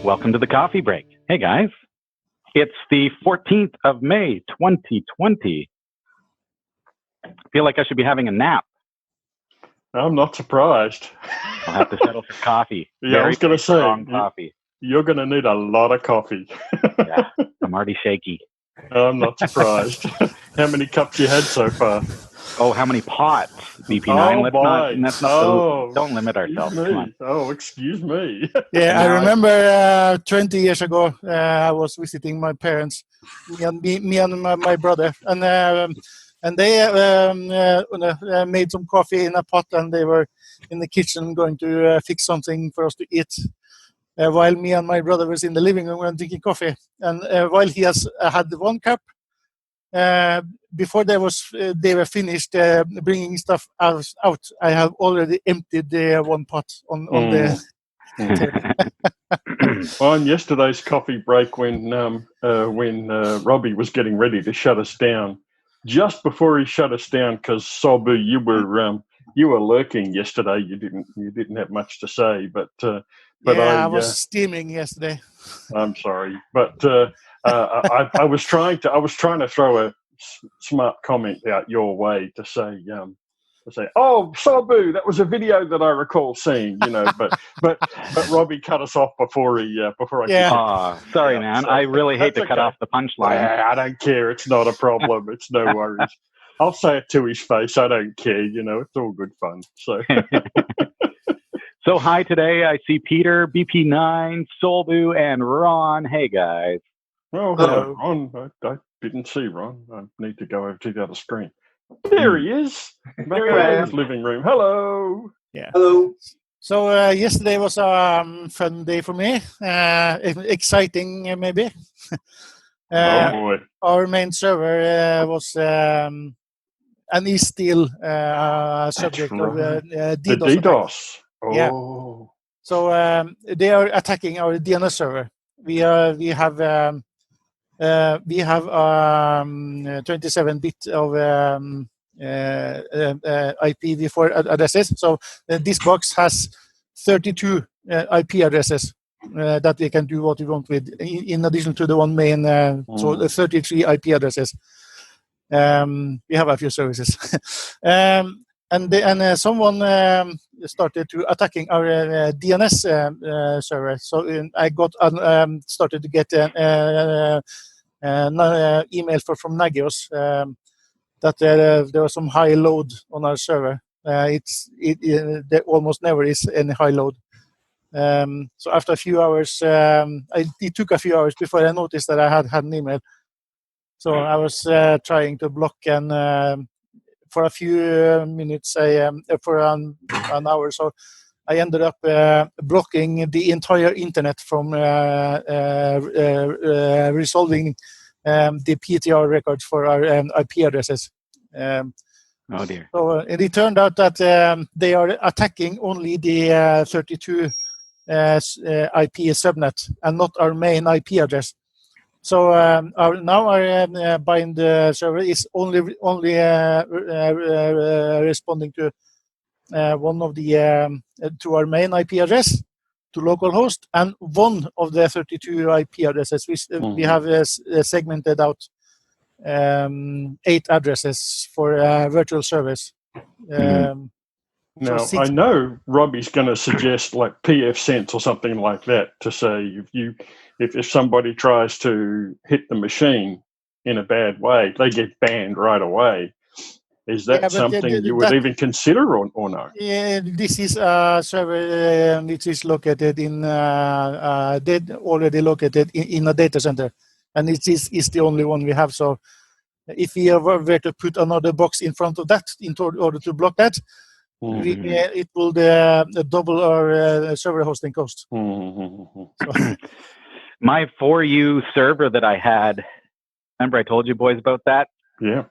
Welcome to the coffee break. Hey guys, it's the 14th of May, 2020. I feel like I should be having a nap. I'm not surprised. I'll have to settle for coffee. Yeah, I was going to say, coffee. You're going to need a lot of coffee. Yeah, I'm already shaky. I'm not surprised. How many cups you had so far? Oh, how many pots? BP9. Don't limit ourselves. Come on. Oh, excuse me. Yeah, I remember 20 years ago, I was visiting my parents, me and my brother, and they made some coffee in a pot, and they were in the kitchen going to fix something for us to eat. While me and my brother was in the living room and drinking coffee, and while he has had one cup, before they were finished bringing stuff out, I have already emptied the one pot on the table. On yesterday's coffee break, when Robbie was getting ready to shut us down, just before he shut us down, because Solbu, you were lurking yesterday. You didn't have much to say, but I was steaming yesterday. I'm sorry, but I was trying to throw a smart comment out your way to say, oh, Solbu, that was a video that I recall seeing, but Robbie cut us off before I. Oh, sorry, man. I really hate to cut off the punchline. I don't care. It's not a problem. It's no worries. I'll say it to his face. I don't care. It's all good fun. So. So hi today. I see Peter, BP9, Solbu, and Ron. Hey guys. Oh, hello, Ron. I didn't see Ron. I need to go over to the other screen. There he is. Back in his living room. Hello. Yeah. Hello. So yesterday was a fun day for me. Exciting, maybe. Oh boy. Our main server was and is still a subject of DDoS. The DDoS. Oh. Yeah. So they are attacking our DNS server. We have 27-bit of IPv4 addresses. So this box has 32 IP addresses that we can do what we want with, in addition to the one main. So the 33 IP addresses. We have a few services. And someone started to attacking our DNS server. So I got started to get email from Nagios that there was some high load on our server. There almost never is any high load. So after a few hours, it took a few hours before I noticed that I had an email. So I was trying to block, and for a few minutes, for an hour, so I ended up blocking the entire internet from resolving the PTR records for our IP addresses. Oh dear. So it turned out that they are attacking only the 32 IP subnet and not our main IP address. So our bind server is only responding to one of the to our main IP address, to localhost, and one of the 32 IP addresses. We have segmented out 8 addresses for virtual servers. Now, I know Robbie's going to suggest like PF-Sense or something like that to say if somebody tries to hit the machine in a bad way, they get banned right away. Is that something you would even consider or no? Yeah, this is a server which is located already located in a data center, and it is the only one we have. So if we were to put another box in front of that in order to block that, it will double our server hosting cost. So. My 4U server that I had, remember I told you boys about that? Yeah.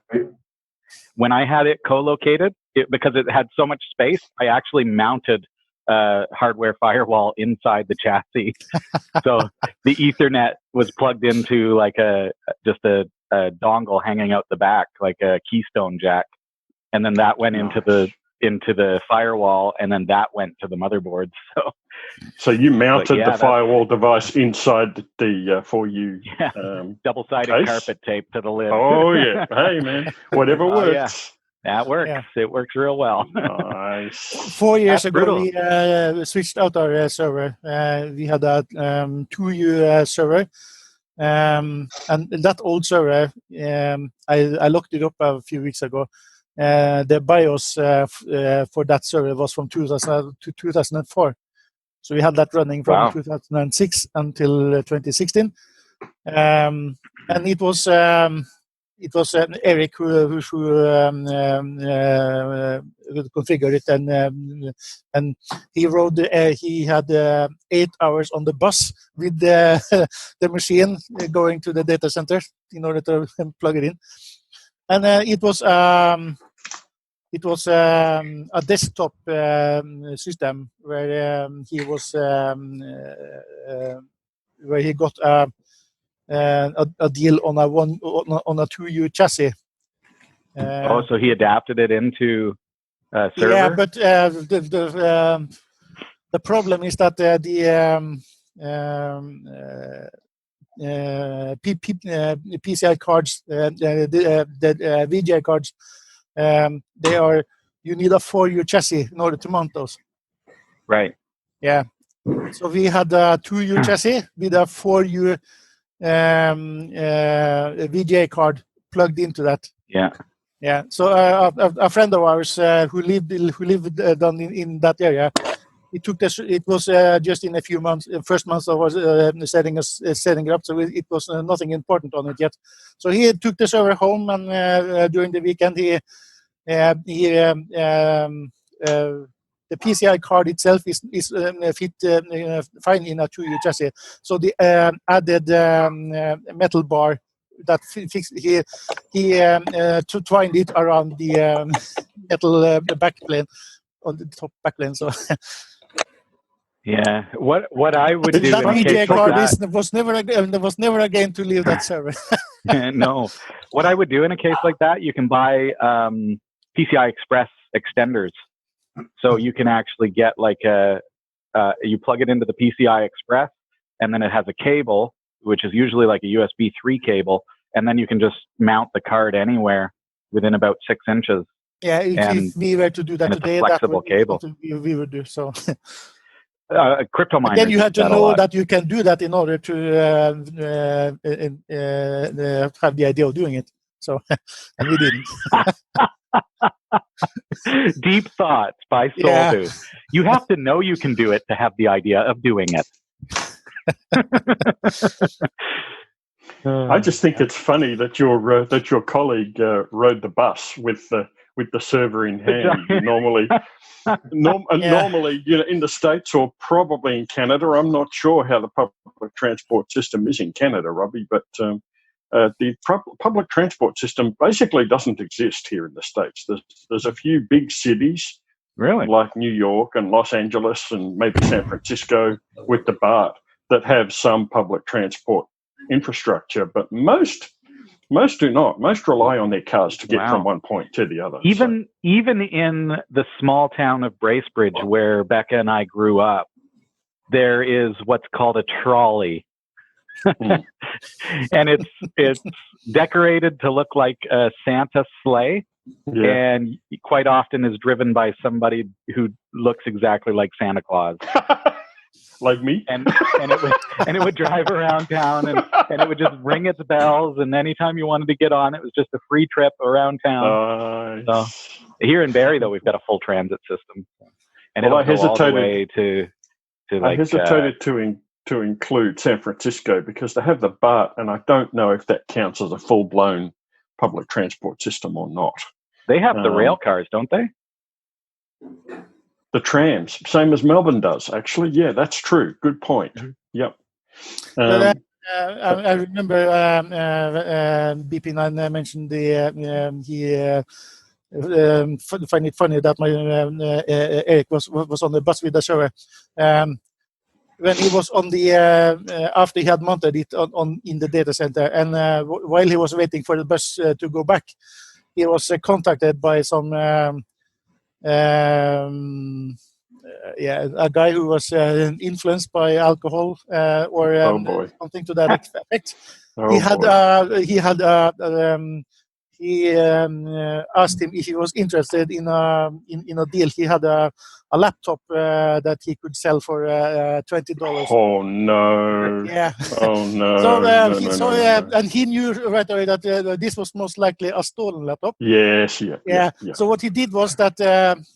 When I had it co-located, because it had so much space, I actually mounted a hardware firewall inside the chassis. So the Ethernet was plugged into like just a dongle hanging out the back, like a keystone jack, and then that went into the firewall, and then that went to the motherboard. So So you mounted yeah, the firewall device inside the for you. Yeah, double-sided case? carpet tape to the lid. Oh yeah, hey man, whatever works. Yeah. That works. Yeah. It works real well. Nice. 4 years That's ago, brutal. we switched out our server. We had a 2U server, and that old server, I looked it up a few weeks ago. The BIOS for that server was from 2000 to 2004. So we had that running from 2006 until 2016, and it was Eric who configured it, and he rode. He had 8 hours on the bus with the the machine going to the data center in order to plug it in, and it was a desktop system where he was where he got a deal on a 2U chassis. So he adapted it into a server? Yeah, but the problem is that PCI cards, the VGA cards, you need a 4U chassis in order to mount those. Right. Yeah. So we had a 2U chassis with a 4U VGA card plugged into that. Yeah. Yeah. So a friend of ours who lived down in that area, it took this. It was just in a few months. First month I was setting it up, so it was nothing important on it yet. So he took the server home, and during the weekend the PCI card itself is fit fine in a 2U chassis. So the added metal bar that he twined it around the metal backplane on the top backplane. So yeah, what I would do that in a VGA case like card that, was never again to leave that server. no, what I would do in a case like that, you can buy PCI Express extenders. So you can actually get like you plug it into the PCI Express, and then it has a cable, which is usually like a USB 3 cable, and then you can just mount the card anywhere within about 6 inches. Yeah, if we were to do that today, it's a flexible cable. We would do so. Crypto miners. Then you have to know that you can do that in order to have the idea of doing it. So, and we didn't. Deep thoughts by Solbu. Yeah. You have to know you can do it to have the idea of doing it. I just think it's funny that your colleague rode the bus with the server in hand. Normally, normally, in the States or probably in Canada, I'm not sure how the public transport system is in Canada, Robbie, but the public transport system basically doesn't exist here in the States. There's a few big cities, really, like New York and Los Angeles and maybe San Francisco with the BART, that have some public transport infrastructure, but most do not. Most rely on their cars to get from one point to the other. Even in the small town of Bracebridge, where Becca and I grew up, there is what's called a trolley. And it's decorated to look like a Santa sleigh, and quite often is driven by somebody who looks exactly like Santa Claus. Like me, and it would drive around town, and it would just ring its bells, and anytime you wanted to get on, it was just a free trip around town. Nice. So here in Barrie, though, we've got a full transit system, and it'll go all the way to like. I hesitated to include San Francisco because they have the BART, and I don't know if that counts as a full-blown public transport system or not. They have the rail cars, don't they? The trams, same as Melbourne does, actually. Yeah, that's true. Good point. Yep. I remember BP9 mentioned find it funny that my Eric was on the bus with the server. When he was on the after he had mounted it on in the data center, and while he was waiting for the bus to go back, he was contacted by some a guy who was influenced by alcohol or Oh boy. something to that effect. Oh He had boy. he asked him if he was interested in a deal. He had a laptop that he could sell for $20. Oh no. Yeah. Oh no. So, No. and he knew right away that this was most likely a stolen laptop. Yes. Yeah. So what he did was that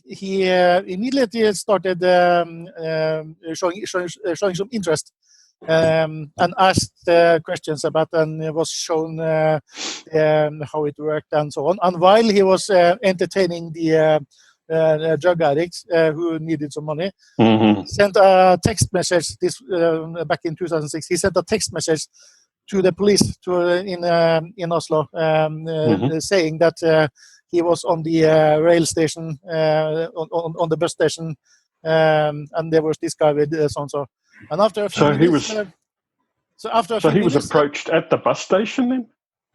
he immediately started showing some interest and asked questions about and was shown how it worked and so on. And while he was entertaining the drug addicts who needed some money, Mm-hmm. he sent a text message. This back in 2006, he sent a text message to the police in Oslo, saying that he was on the rail station, on the bus station, and there was this guy with so and so. And after a few minutes, he was approached at the bus station then?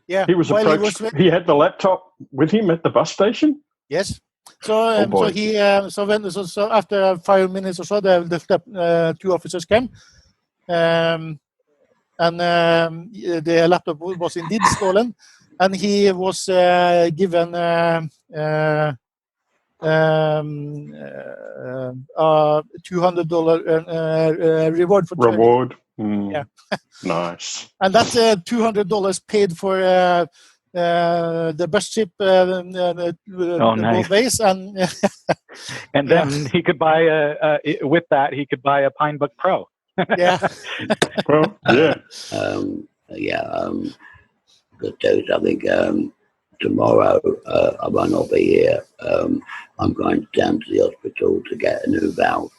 Yeah. He was approached. He had the laptop with him at the bus station? Yes. So so after 5 minutes or so, the two officers came, and the laptop was indeed stolen, and he was given $200 reward for reward. Yeah. Nice. And that $200 paid for the bus trip both ways, and and then he could buy with that he could buy a Pinebook Pro. Yeah. Well, yeah. Could do something. Tomorrow, I might not be here. I'm going down to the hospital to get a new valve.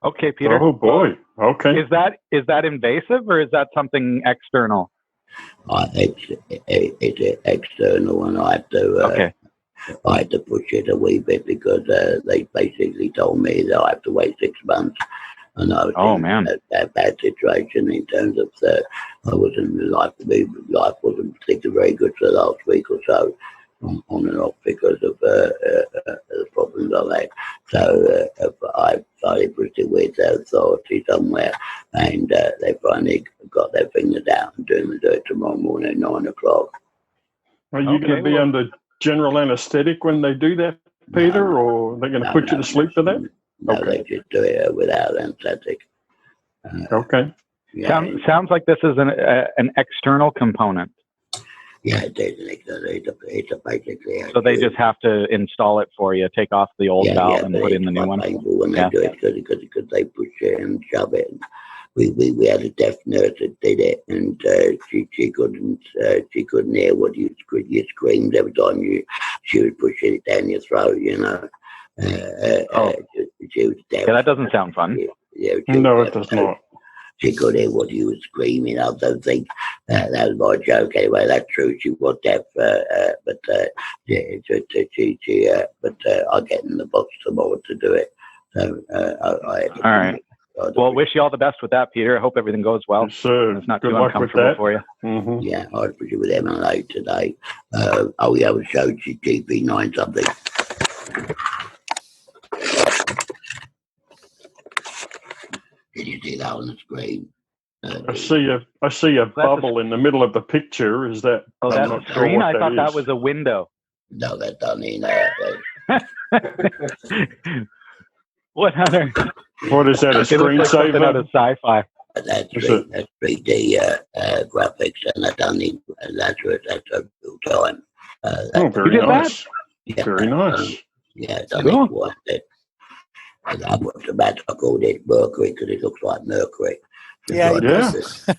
Okay, Peter. Oh boy. Okay. Is that invasive or is that something external? It's external, and I have to. I had to push it a wee bit because they basically told me that I have to wait 6 months. And I was in a bad situation in terms of life wasn't particularly very good for the last week or so, on and off because of the problems I've had. So I started pushing with the authority somewhere, and they finally got their fingers out and do it tomorrow morning at 9 o'clock. Are you going to be under general anaesthetic when they do that, Peter, or are they going to put you to sleep for that? No, they just do it without anesthetic. Okay. Yeah, sounds like this is an external component. Yeah, it is an external. It's a basically. So they just have to install it for you, take off the old valve and put in the new one. Painful when they do it because they push it and shove it. We had a deaf nurse that did it, and she couldn't hear what you screamed every time she was pushing it down your throat, you know. She was deaf. Yeah, that doesn't sound fun. No, it does not. She could hear what you were screaming. I don't think that was my joke. Anyway, that's true. She was deaf, but I'll get in the box tomorrow to do it. So all right. Well, wish you all the best with that, Peter. I hope everything goes well. Yes, sir. It's not Good too luck uncomfortable with that. for you. Mm-hmm. Yeah, I was with M&A today. We have a show GP9 something. Can you see that on the screen? I see a bubble in the middle of the picture. Is that? Oh, that's a screen? I thought that was a window. No, that's not in there. What other? What is that? A screensaver? Out of sci-fi. That's 3D graphics, and I don't need that's real time. Very nice. Yeah, very nice. Yeah, I don't need one. I put the match. I called it Mercury because it looks like Mercury. Yeah. Yeah. So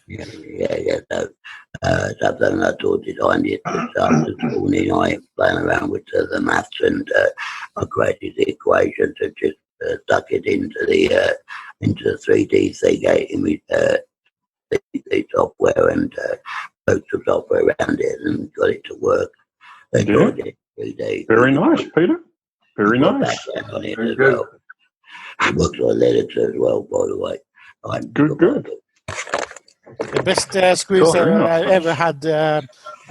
something I thought designed it this morning. I playing around with the maths, and I created the equations and just stuck it into the 3D thing, gave me the software and wrote some software around it and got it to work. Very nice, Peter. Very nice. On it as well. It works on Linux as well, by the way. Good. The best screensaver I ever had. I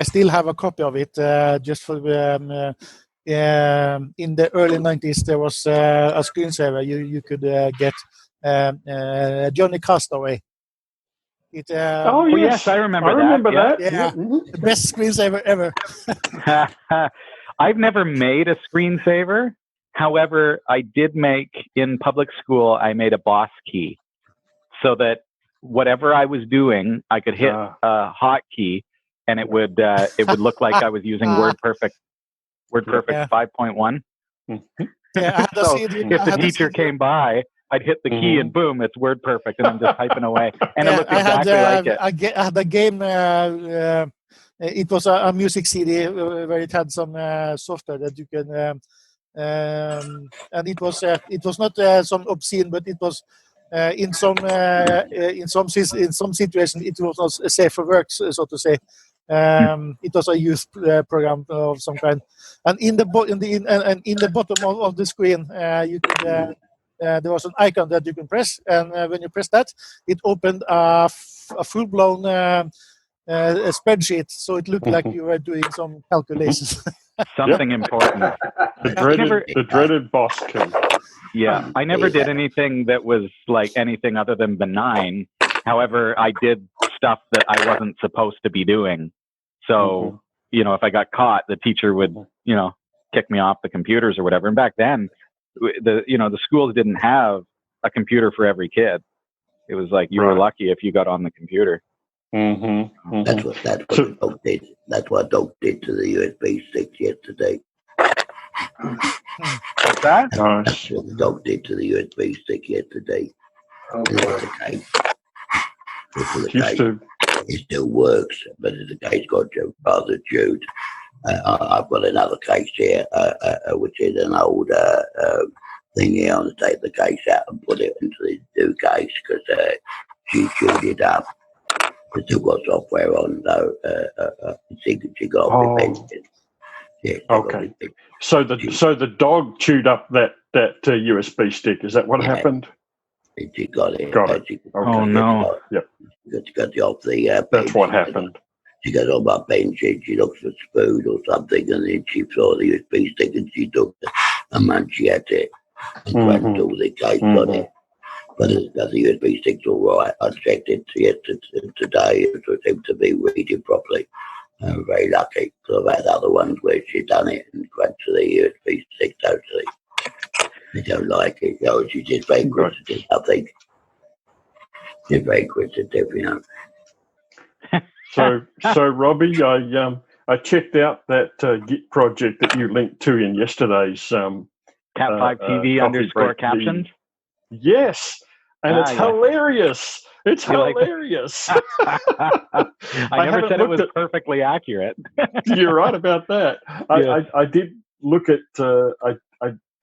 still have a copy of it, just for in the early 90s, there was a screensaver. You could get Johnny Castaway. Yes, I remember that. Yeah. The best screensaver ever. I've never made a screensaver. However, I did make, in public school, I made a boss key so that whatever I was doing, I could hit a hotkey and it would look like I was using WordPerfect 5.1. Yeah, so if the teacher came by, I'd hit the key and boom, it's WordPerfect, and I'm just typing away, and it looked exactly like it. I had a game. It was a music CD where it had some software that you can, and it was not some obscene, but it was in some situation it was not safe for work, so to say. It was a youth program of some kind, and in the bottom of the screen, you could. There was an icon that you can press, and when you press that, it opened a full-blown spreadsheet, so it looked like you were doing some calculations. Something important. The dreaded boss key. Yeah, I never did anything that was like anything other than benign. However, I did stuff that I wasn't supposed to be doing. So, if I got caught, the teacher would, kick me off the computers or whatever. And back then, the schools didn't have a computer for every kid. It was like you were lucky if you got on the computer. That's what Doug did. That's what Doug did to the USB stick yesterday. What's that? That's what the dog did to the USB stick yesterday. It still works, but the case got rather chewed. I've got another case here, which is an old thing here. I'm going to take the case out and put it into the new case because she chewed it up. It's still got software on, though. She got off the bench. Yeah, okay. So the dog chewed up that USB stick. Is that what happened? She got it. Okay. Oh no! Yep. She got it off the. That's what happened. She got on my bench and she looked for food or something, and then she saw the USB stick and she took it and munched at it and cracked all the case on it. But the USB stick's all right. I checked it today. It seemed to be reading properly. I'm very lucky because I've had other ones where she's done it and cracked the USB stick totally. They don't like it. She's just very inquisitive, I think. She's very inquisitive, So Robbie, I checked out that Git project that you linked to in yesterday's Cat5 TV _ captions. Yes, and it's hilarious. It's hilarious. I never said it was perfectly accurate. You're right about that. Yes. I did look at. I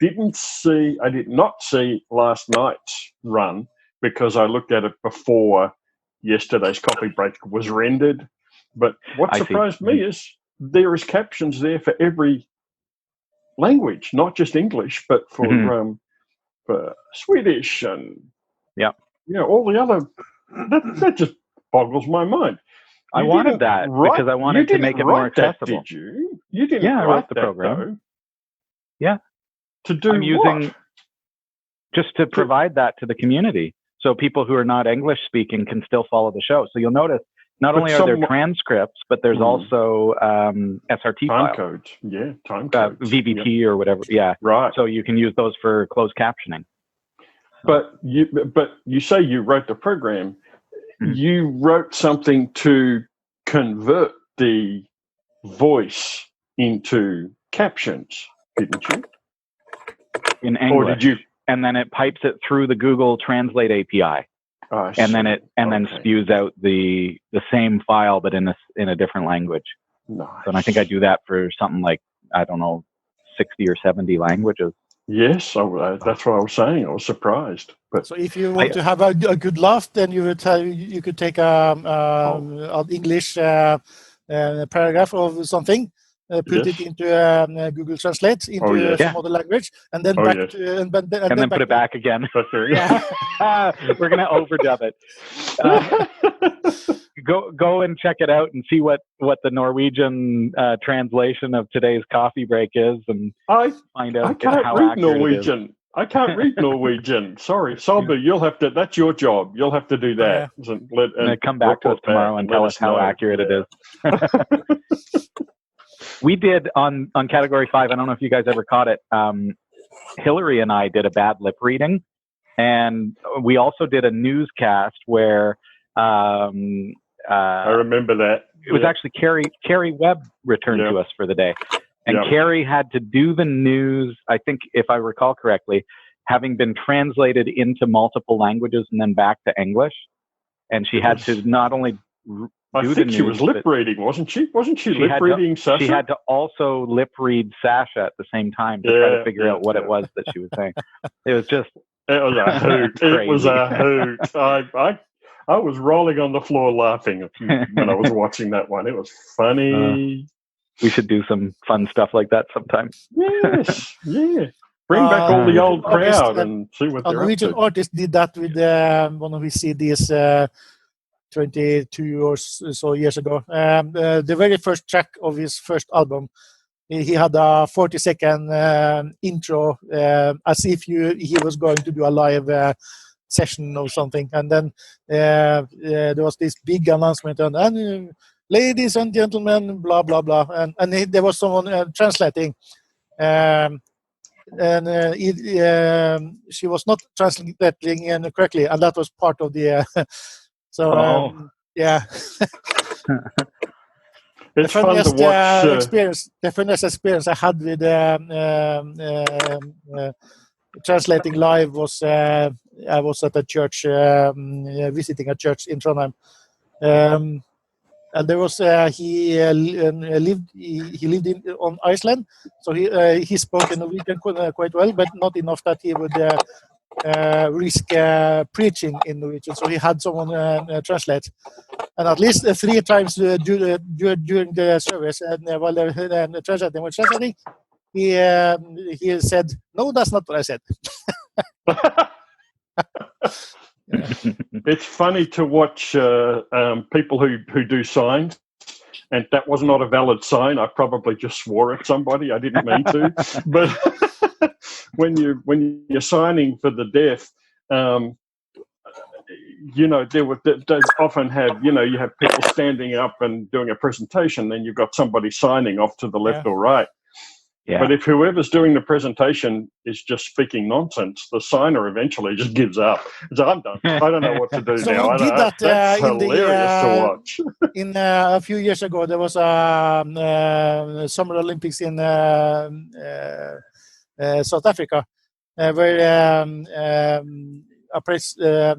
did not see last night's run because I looked at it before yesterday's coffee break was rendered. But what surprised me is there is captions there for every language, not just English, but for Swedish and all the other. That just boggles my mind. I wanted that because I wanted to make it more accessible. Did you? You didn't write the program. Though. Yeah. To do I'm using just to provide that to the community, so people who are not English speaking can still follow the show. So you'll notice not only are there transcripts, but there's also SRT time codes. Yeah, time codes. VBT or whatever. Yeah, right. So you can use those for closed captioning. But you say you wrote the program. You wrote something to convert the voice into captions, didn't you? In English. Or did you? And then it pipes it through the Google Translate API. And then then spews out the same file but in a different language. Nice. So, and I think I do that for something like 60 or 70 languages. Yes, that's what I was saying. I was surprised. But so if you want to have a good laugh, then you could take an English paragraph of something, put it into Google Translate into some other language, and then and then put it back again. We're gonna overdub it. Go and check it out and see what the Norwegian translation of today's coffee break is, and find out I can't how read accurate Norwegian. it is. I can't read Norwegian. Sorry, Solbu, you'll have to. That's your job. You'll have to do that. And come back to us tomorrow and tell us how accurate it is. We did on Category 5. I don't know if you guys ever caught it. Hillary and I did a bad lip reading, and we also did a newscast where I remember that. It was actually Carrie Webb returned to us for the day. And Carrie had to do the news, I think, if I recall correctly, having been translated into multiple languages and then back to English. And she had to not only I think she was lip reading, wasn't she? Wasn't she lip reading Sasha? She had to also lip read Sasha at the same time to try to figure out what it was that she was saying. It was just... It was a hoot. It was a hoot. I was rolling on the floor laughing when I was watching that one. It was funny. We should do some fun stuff like that sometime. Yes, yeah. Bring back all the old crowd and see what they're up to. A Norwegian artist did that with one of his CDs 22 or so years ago. The very first track of his first album, he had a 40-second intro as if he was going to do a live session or something. And then there was this big announcement and ladies and gentlemen, blah, blah, blah. And there was someone translating. She was not translating correctly, and that was part of the... yeah. It's fun to watch. The funniest experience I had with translating live was I was at a church, visiting a church in Trondheim. And there was he lived on Iceland, so he spoke Norwegian quite well, but not enough that he would risk preaching in Norwegian. So he had someone translate, and at least 3 times during the service, and while the translating was translating, he said, "No, that's not what I said." It's funny to watch people who do signs, and that was not a valid sign. I probably just swore at somebody. I didn't mean to. But when you're signing for the deaf, they often have, you have people standing up and doing a presentation, then you've got somebody signing off to the left or right. Yeah. But if whoever's doing the presentation is just speaking nonsense, the signer eventually just gives up. So I'm done. I don't know what to do now. That's hilarious to watch. In a few years ago, there was a Summer Olympics in South Africa, where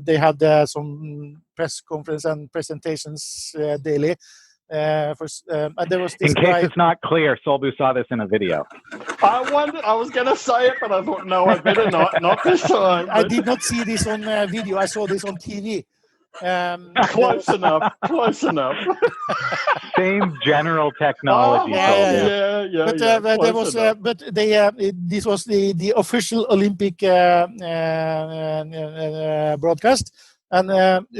they had some press conference and presentations daily. And there was this in case it's not clear, Solbu saw this in a video. I was going to say it, but I thought, no, I better not this time. I did not see this on video. I saw this on TV. Close enough. Same general technology. Yeah. But there was, this was the official Olympic broadcast. And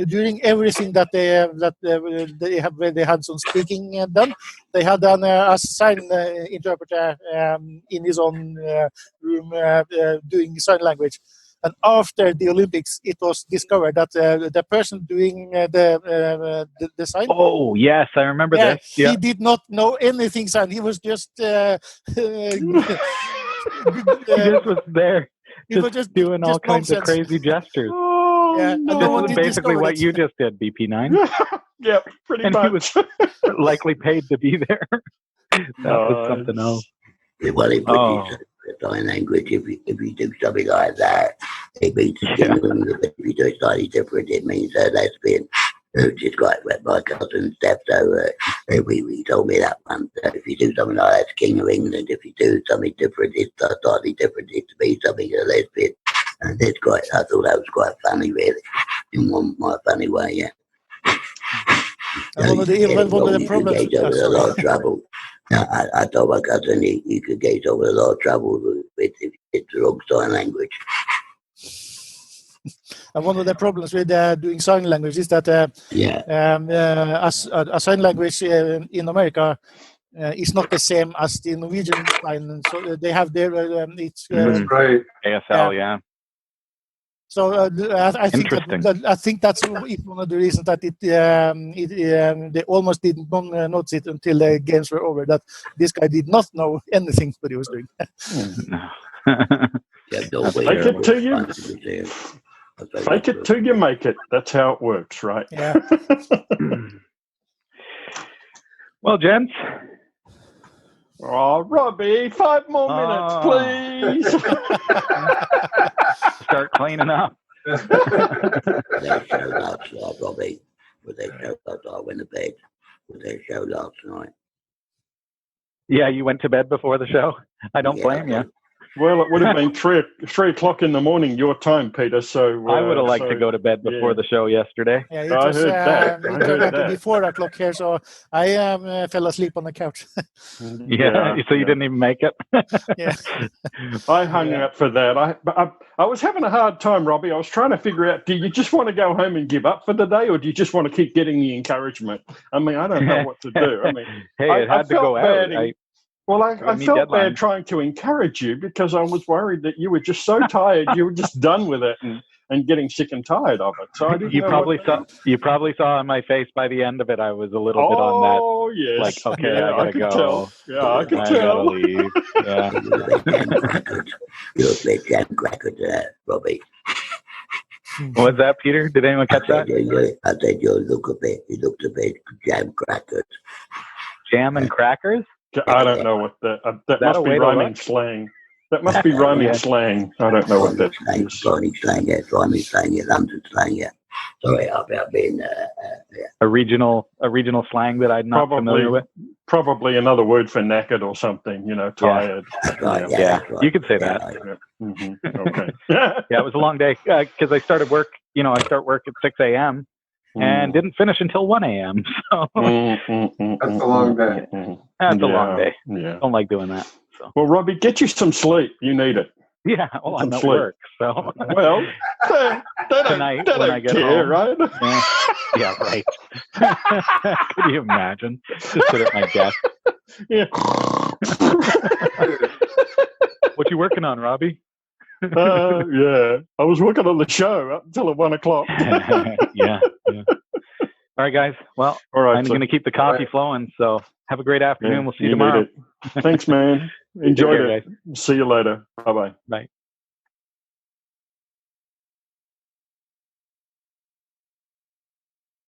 during everything that they had some speaking done, they had a sign interpreter in his own room doing sign language. And after the Olympics, it was discovered that the person doing the sign. Oh yes, I remember this. Yeah. He did not know anything sign. He was just. He just was there. Just doing all kinds of crazy gestures. Yeah, no. This is basically what you just did, BP9. Yeah, pretty much. He was likely paid to be there. That was something else. Well, it would sign language. If you do something like that, it means if you do it slightly different, it means lesbian. Which is quite what my cousin Steph, so he told me that one. So if you do something like that, it's King of England. If you do something different, it's slightly different. It to be something a lesbian. And I thought that was quite funny, really, in my funny way, yeah. One of the problems. Get over a lot of trouble. I told my cousin you could get over a lot of trouble if it's the wrong sign language. And one of the problems with doing sign language is that a sign language in America is not the same as the Norwegian sign. So they have their it's right. ASL, yeah. So I think that's one of the reasons that they almost didn't notice it until the games were over, that this guy did not know anything what he was doing. Fake it till you fake it till you make it. That's how it works, right? Yeah. Well, gents. Oh, Robbie, 5 more minutes, please. Start cleaning up. They show last night, Robbie. With their show last night, I went to bed with their show last night. Yeah, you went to bed before the show? I don't blame you. Well, it would have been 3 o'clock in the morning your time, Peter. So I would have liked to go to bed before the show yesterday. Yeah, I heard that. I heard that. Before o'clock here, so I fell asleep on the couch. Yeah, so you didn't even make it. Yeah, I hung out for that. I was having a hard time, Robbie. I was trying to figure out: do you just want to go home and give up for the day, or do you just want to keep getting the encouragement? I mean, I don't know what to do. I mean, hey, it had to go out. I felt bad trying to encourage you because I was worried that you were just so tired, you were just done with it and getting sick and tired of it. So I didn't you probably saw on my face by the end of it, I was a little bit on that. Oh yes, like okay, I gotta go. Tell. Yeah, I could tell. Gotta leave. Yeah. You're a bit jam cracker to that, Robbie. What was that, Peter? Did anyone catch that? I said you looked a bit jam crackers. Jam and crackers? I don't know what that must be rhyming slang. That must be rhyming slang. I don't know what that is. Rhyming slang, London slang, yeah. Sorry, I've been a regional slang that I'm not familiar with. Probably another word for knackered or something. Tired. Yeah. You could say that. Mm-hmm. Okay. Yeah, it was a long day because I started work. I start work at 6 a.m. and didn't finish until 1 a.m. So that's a long day. That's a long day. Yeah. Don't like doing that. So. Well, Robbie, get you some sleep. You need it. Yeah. Well, I'm at work, so. Well, tonight when I get home, right? Yeah, right. Could you imagine? Just sit at my desk. Yeah. What you working on, Robbie? Yeah, I was working on the show up until 1 o'clock. Yeah. All right, guys. Well, I'm going to keep the coffee flowing. So have a great afternoon. We'll see you tomorrow. Thanks, man. Enjoyed care, it. See you later. Bye-bye. Bye.